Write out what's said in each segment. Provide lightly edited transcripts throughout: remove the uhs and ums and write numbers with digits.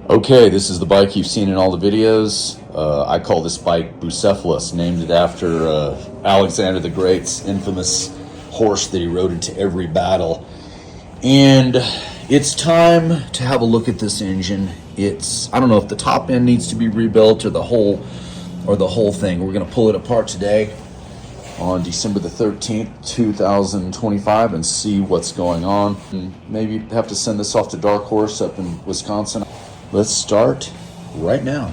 Okay, this is the bike you've seen in all the videos. I call this bike Bucephalus, named it after Alexander the Great's infamous horse that he rode into every battle. And it's time to have a look at this engine. I don't know if the top end needs to be rebuilt or the whole thing. We're going to pull it apart today on December the 13th, 2025 and see what's going on. And maybe have to send this off to Darkhorse up in Wisconsin. Let's start right now.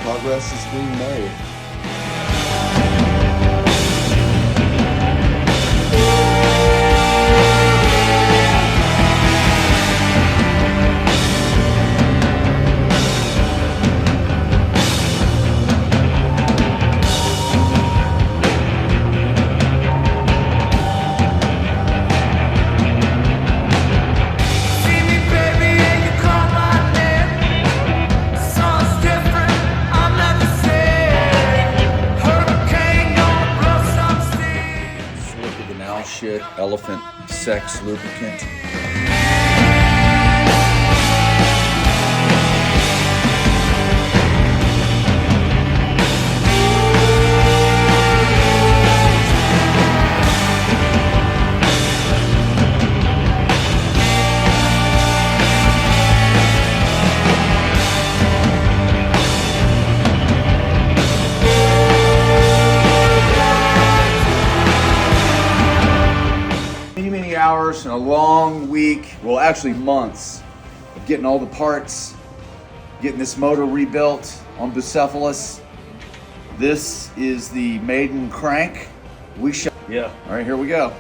Progress is being made. Shit, elephant sex lubricant. Many hours and a long week, well actually months, of getting all the parts, getting this motor rebuilt on Bucephalus. This is the maiden crank. All right, here we go.